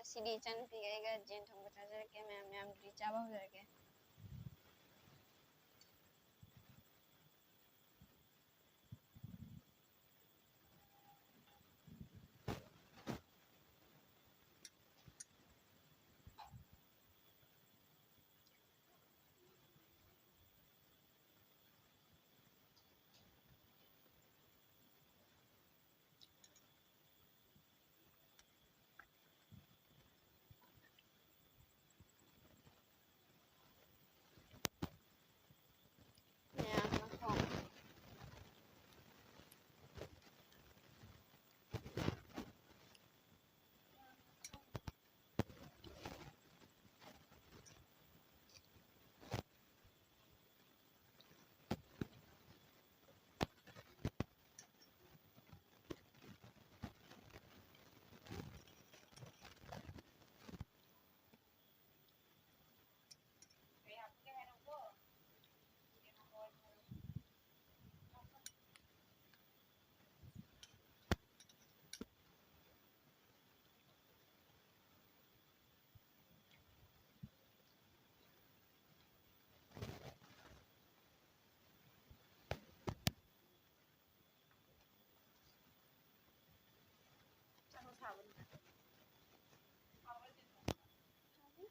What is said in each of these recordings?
sidi chan pi ga jen thong ba jar ke ma'am ri cha ba jar ke ma'am na khom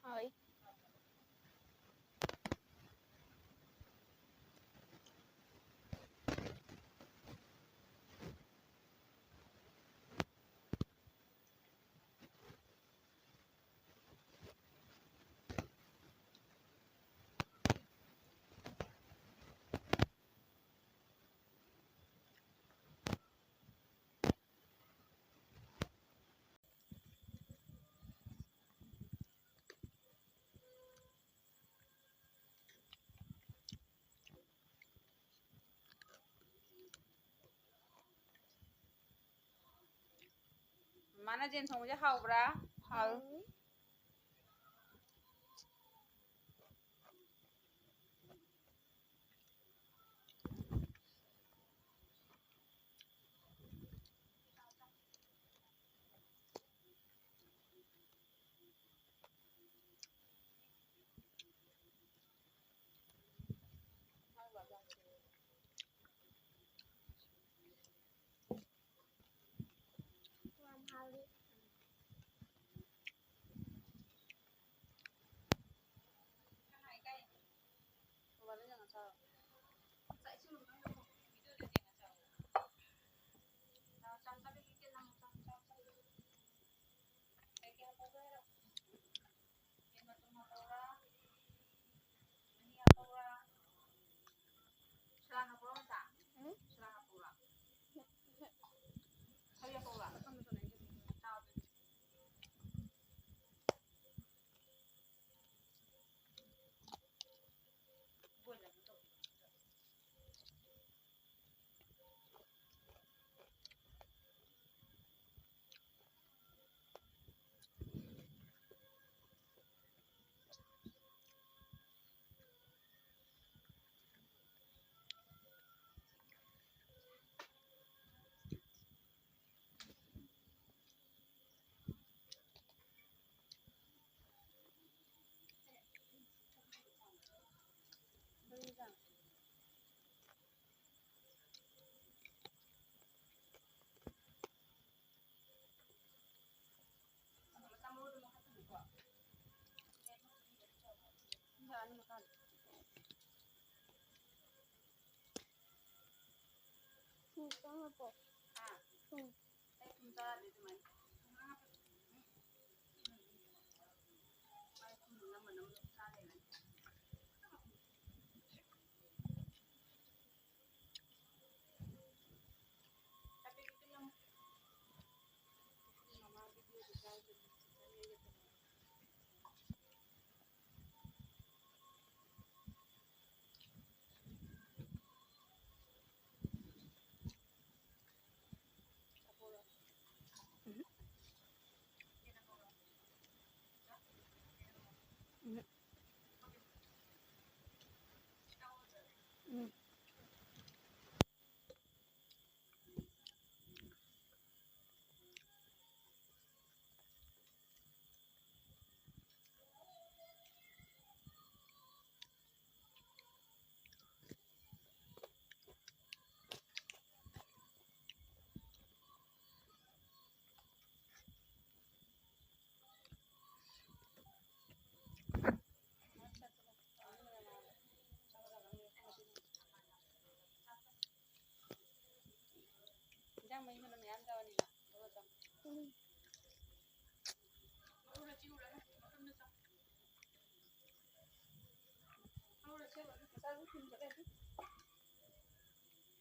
ơi Mana jen thong ja hau bra hau Sama po.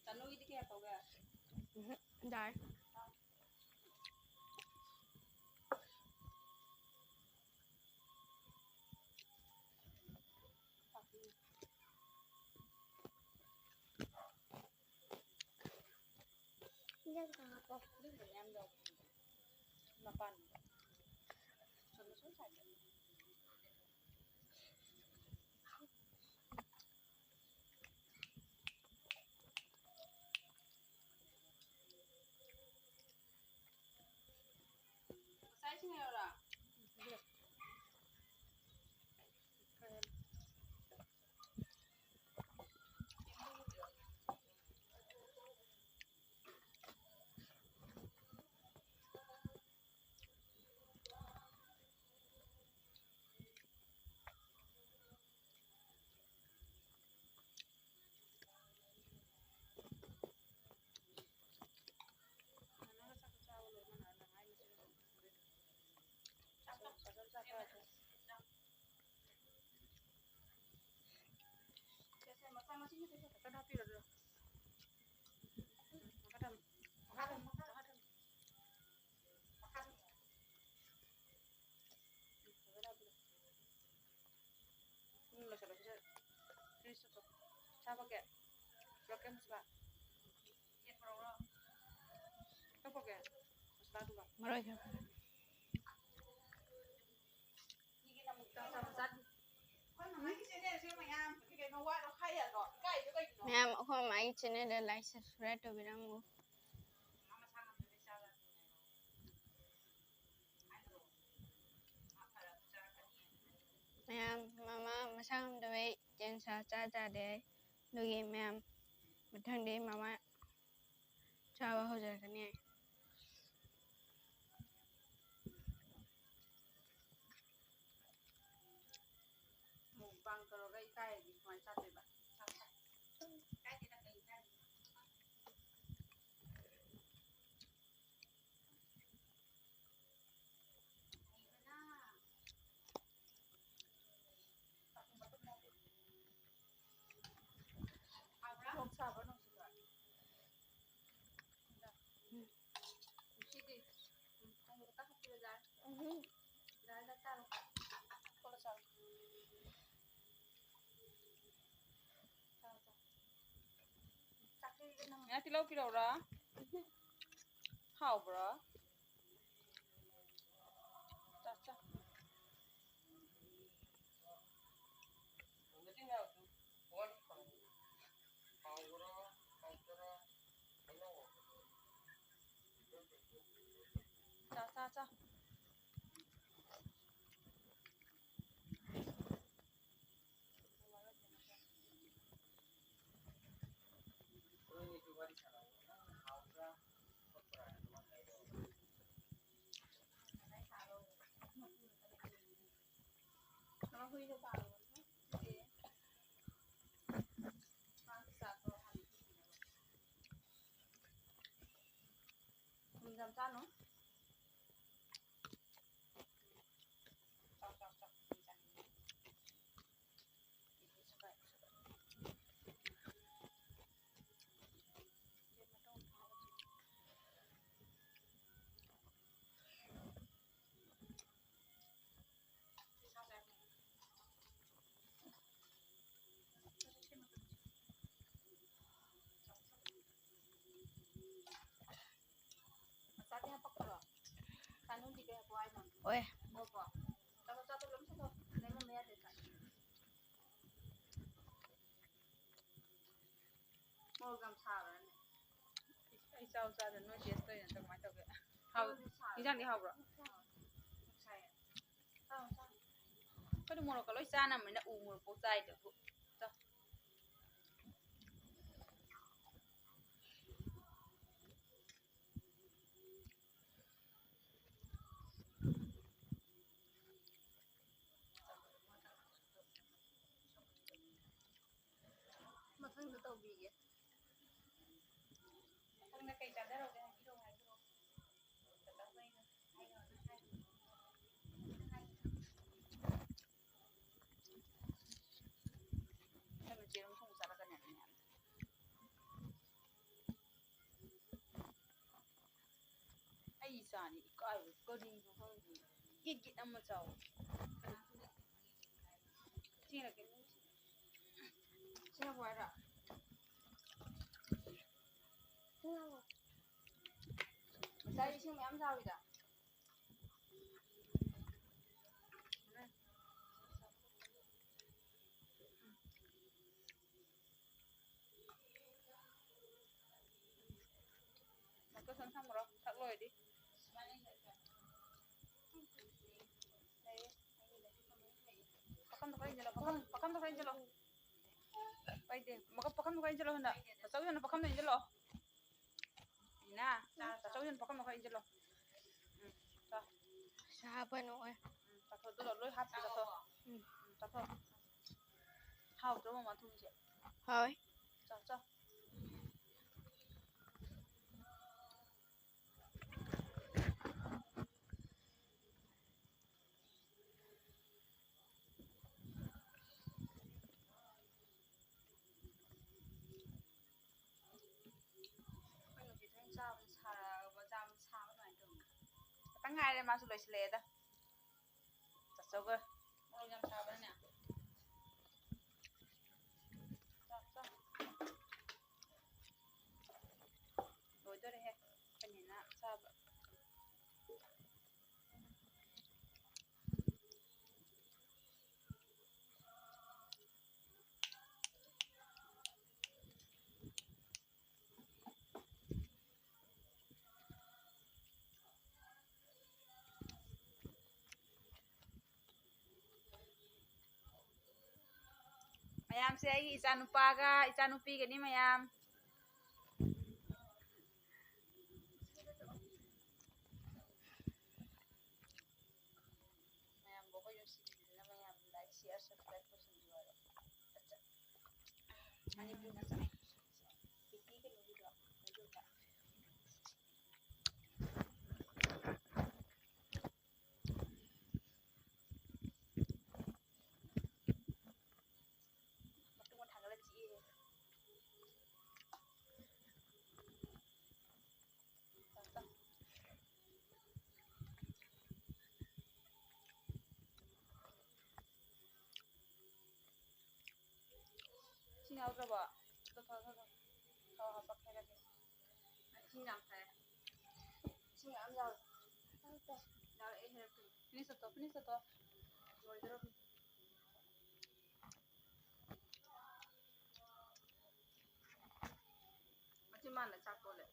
Tanu itu kayak apa gak? Dar. Jangan apa? Ini bernyam dong. Mapan. Susah saja. Saya sih nggak orang. Siapa kek? Bloknya mesra. Apa kek? Mesra tuh kak. Marah ya. Ini kita mau sama satu. Kau nama ini sih sih macam, kita nak buat orang kaya kok. Kaya juga itu. Ma'am, ako mai chine da license reto birango. Mama sangat berbicara. Ma'am, mama masam da wei jen sa cha cha de. Nugi ma'am. Mathang de mama chawa ho jar kani. Bang kalau kayak kaya di mana satu bah. Kaya kita kayak kaya. Không sao vẫn không sao. Usi đi. Không có tắt không ra. Ra ra sao? Không có sao. Ya tilau kilo ra. Hao bro. Cha cha. Cha cha cha. Nó huy cho bạn luôn. Mình làm sao nữa? Chọc chọc chọc. Tadi apa kalau? Kanu di kayak buai non. Oi, Apa? Satu belum satu. Nenek mea deh kan. Mau gam saran. Isau saran no gesto yang tak macam ke. Hau, isan di hau bro. Saya. Tahu tahu. Kalau mau kalau sana mana umur posai tu. Makan tu tahu bigi. Makan nak kayak cadar atau yang hidung hai tu. Tetap main. ꯆꯥꯅꯤ ꯏꯀꯥꯏꯕ ꯀꯔꯤꯅꯣ ꯈꯪꯗꯦ ꯒꯤꯠ ꯒꯤꯠ ꯑꯃ ꯆꯥꯎ ꯆꯦꯔꯛꯀꯦ ꯆꯦꯔꯛꯄ ꯍꯥꯏꯔ ꯉꯁꯥꯏ 이sim ꯃꯌꯥꯝ ꯆꯥꯎꯏꯗ ꯃꯀꯁꯟ ꯊꯝꯃꯨꯔꯣ ꯊꯛ ꯂꯣꯏꯔꯗꯤ pakam도 가인 jello pakam도 가인 jello paide maka pakam도 가인 jello handa tawyan pakam도 jello ina tawyan pakam도 가인 jello ta Siapa noe? ta to loi hap ta to hao to ma thung je Thôi. cha tăng ngày đây mà sửa lại đó thật sâu cơ mau nhắm sao đấy nè rồi tôi đây he cái nhìn nè sao mayamse ai ichanupaga ichanupigani mayam boko yung sibili na mayam like share subscribe ko sa video ani po na sa piti ka video Sini out ba? Tao hapak kaya lagi. Sini nam saya. Sini am jauh. Jauh help. Finish to. Rồi đó. Macam mana cakap le?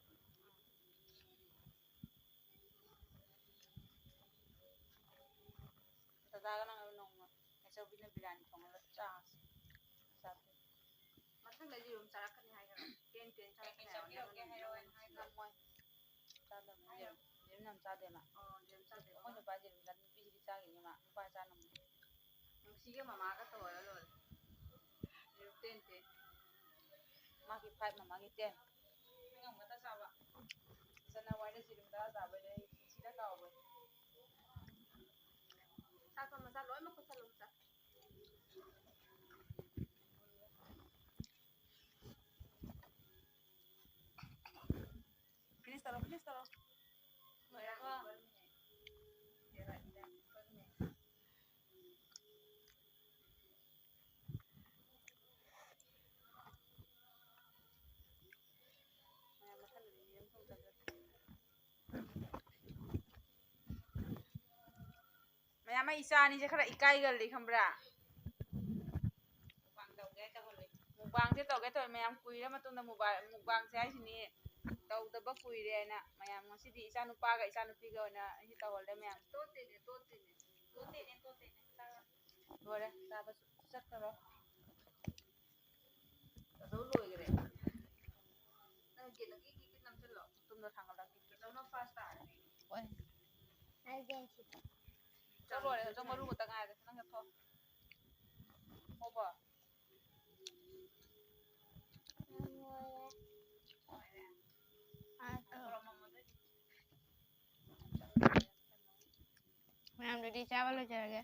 Tadaga nang nong. Esa bina bilan tong la chas. Satu. Matang lagi rum cara kan hai kan. Ten cara kan hai. Oke heroin hai nam moi. Cara nam. Dia nam cara dia mak. Oh, dia cara dia. Oh, nyoba aja bilan bisi cara ini mak. Nyoba cara nam. Sige mama ka to la lo. Dia ten. Maki fight mama ki ten. Ngam kata sawa. Sana wai da sirim da sawa dai. Sida ka obo. Saka masa loi mak ko salum sa. Finish taro. Mereka. Mayam mai isa ni je khara ikai gal li khambra mukbang se to ge to mayam kui ra matunda mukbang se ai sini tau da ba kui re na mayam ngasi di isa nu pa ga isa nu pi ga na hi ta hol de mayam to te ne bore sa ba sat karo ta do loi ge re na ge na gi nam se lo tum no thang la gi to no fast ta oi ai gen chi cho rồi cho mà luôn ta ngay rồi nó ngập thôi ô bờ Mayam udah dicawa lo cara